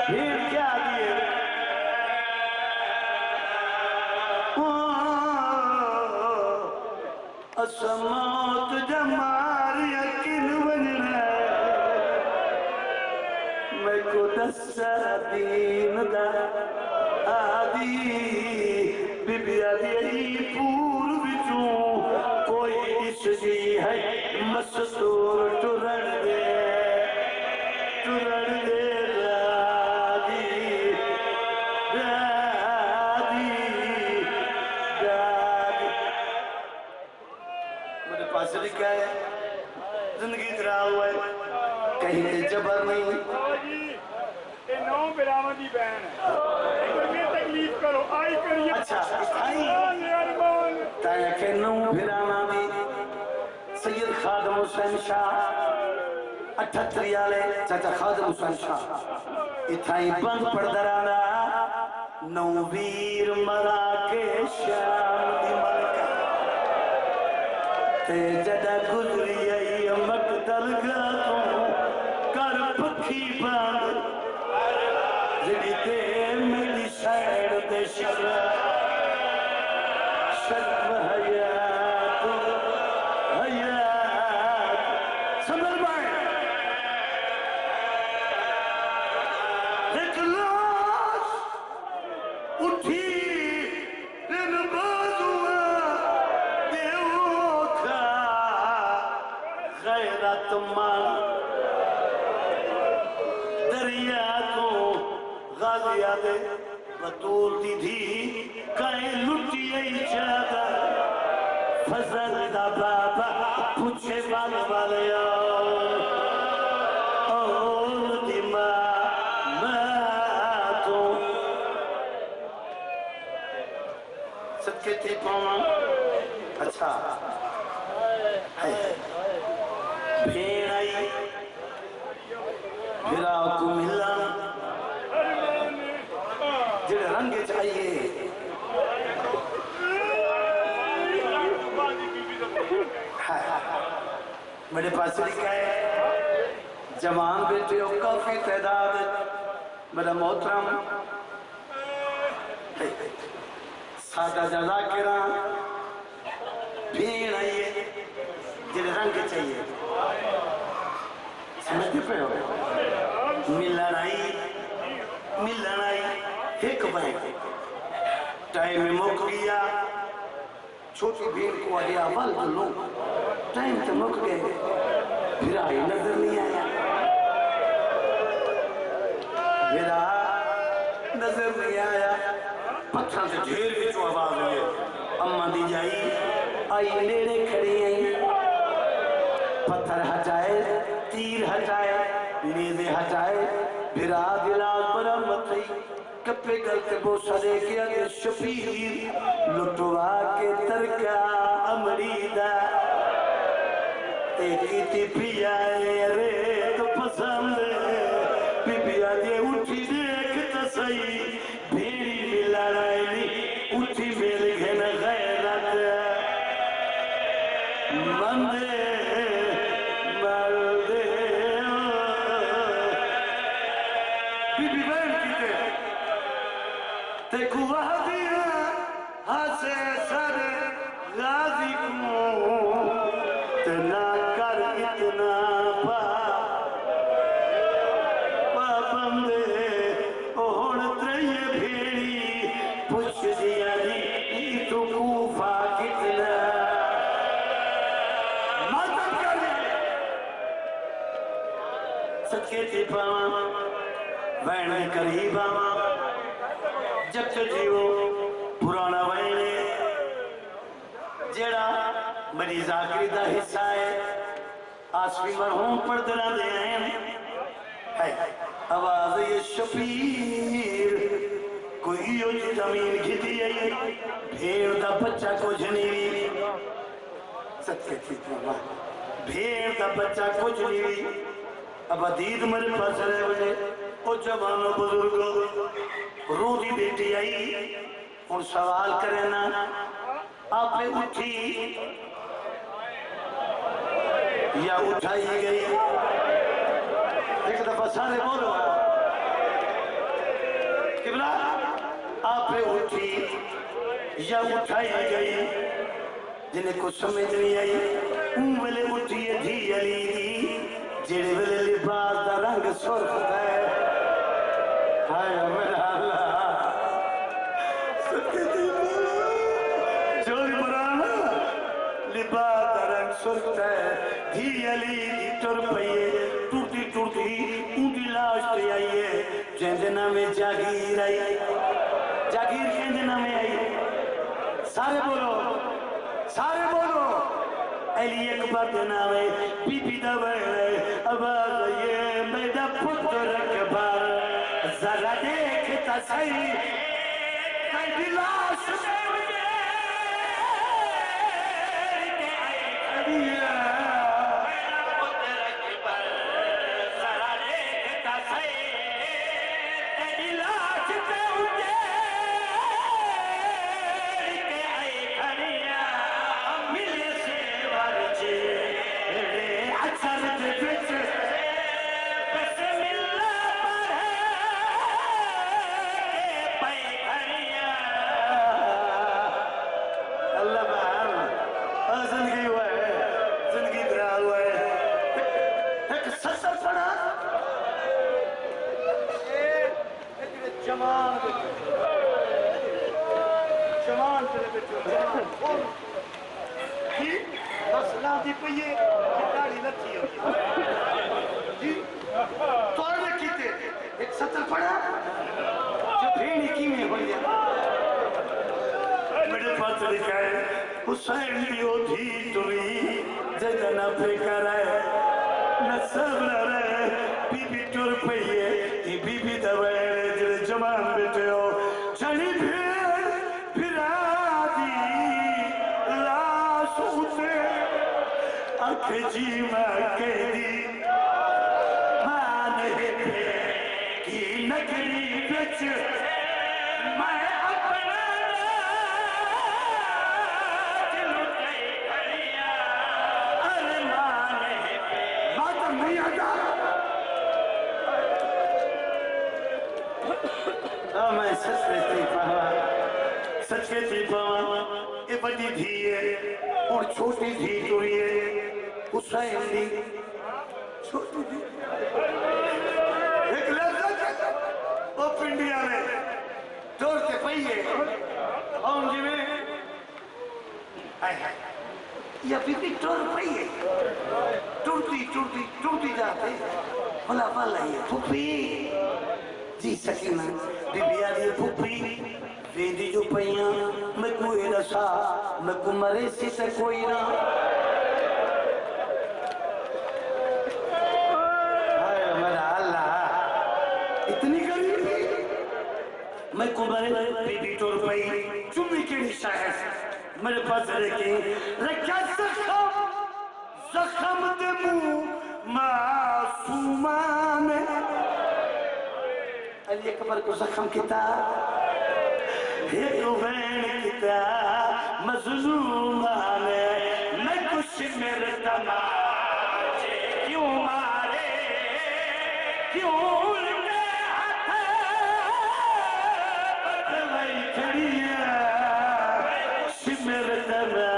भीड़ क्या दिए असमौत जमार यकीन बनना मैं को दसा दीन दा आदि बिबिया दी पूर्व चूं कोई इसकी है मस्तूर टुरण दे रादी रादी रादी मेरे पास लिखा है जिंदगी तेरा हुआ है कहीं ते जबर नहीं ये नौ बिरामा दी बहन है तकलीफ करो आई करिए अच्छा ताया के नौ बिरामा दी सैयद खादम हुसैन शाह 78 वाले चाचा खादम हुसैन शाह इथाई बंद पड़दराना नौ वीर मरा के शाम दी मलका ते जदा गुजरी आई मकतल गा तू कर पखी बांध जिड़ी ते मेरी साइड ते शर्म हयात समझ पाए एक लाश उठी दिन बाजुआ देवोखा गैरत मान दरिया को गाजिया दे बतूल दी थी कहीं लुटी चादा फजल दा बाबा पूछे वाले सदके थे पावा अच्छा भेड़ आई गिरा को मिला जेड़े रंग चाहिए मेरे पास लिखा है जवान बेटे हो काफी तादाद मेरा मोहतरम सादा जजा किरा भीड़ आई है जेड़े रंग चाहिए समझते पे हो मिलन आई एक भाई टाइम में मुक गया छोटी भीड़ को आगे अवल लो टाइम तो मुक गए फिर आई नजर नहीं आया मेरा नजर नहीं आया पत्थर से ढेर की जो आवाज हुई अम्मा दी जाई आई नेड़े खड़ी आई पत्थर हटाए तीर हटाए नेज़े हटाए भिरा दिला बरामद थई कपे गलते बोसा दे के अगे शबीर लुटवा के तरका अमरीदा ते कीती पिया रे तो पसंद बिबिया दे उठी देख तो सही भेड़ी मिलानी उठी मेल घन गैरत मंदे मर्दे बीबी बहन कीते ते कुआ दिया हसे सर गाजी को ते ना कर इतना पाबंदे ओहण त्रये भेड़ी पुछ दिया दी तू कूफा कितना मातम कर सके थे पावा वैन करीब आवा जब जीवो पुराना वैने जेड़ा मेरी जाकरी दा हिस्सा है आसवी मरहूम पड़दरा दे है आवाज ये शबीर कोई यो जमीन घिटी आई भेड़ दा बच्चा कुछ नहीं सत्य थी भेड़ दा बच्चा कुछ नहीं अब अदीद मेरे पास रहे बजे ओ जवानो बुजुर्ग रूह दी बेटी आई हुण सवाल करे ना आपे उठी या उठाई गई, एक दफा सारे बोलो किबला आप उठी या उठाई गई, जिन्हें कुछ समझ नहीं आई उन वेले उठी थी अली जेड़े वेले लिबास का रंग सुर्ख है। हाय मेरा अल्लाह सत्य दी चोरी बुराना लिबास का रंग सुर्ख है। धी अली दी तुर पईए टूटी टूटी ऊंटी लाश पे आई है, जैसे नामे जागीर आई, जागीर के नामे आई। सारे बोलो, सारे बोलो अली अकबर के नामे बीबी दा बड़े आवाज ये मेरा पुत्र अकबर जरा देखता सही तेरी लाश हुसैन भी थी तुरी जजना फेकर है न सब्र रे बीबी टुर पईए ये बीबी दवे जरे जमान बैठे हो चली फिर आदि लाश उसे आंख जी में कैदी मान है कि नगरी बिच मैं सच कहती पावा ये बड़ी धी है और छोटी धी तुरी है हुसैन दी छोटी धी एक लज्जत वो पिंडिया में जोर के पहिए हम जी में या बीबी टोर पहिए टूटती टूटती टूटती जाते भला भला ये फुफी जी सकीना बीबी आदि फुफी वेदी जो पैया मैं कोई रसा मैं कुमरे से कोई ना। हाय मेरा अल्लाह इतनी गरीबी मैं कुमरे बीबी टोर पई चुम्मी के निशा है मेरे पास रखे रखा जख्म दे मुंह मासूमा में अली अकबर को जख्म किता मजलूमाने मैं कुछ मेरे तमाचे क्यों मारे क्यों उनके हाथ वही खड़िया सिमर तमा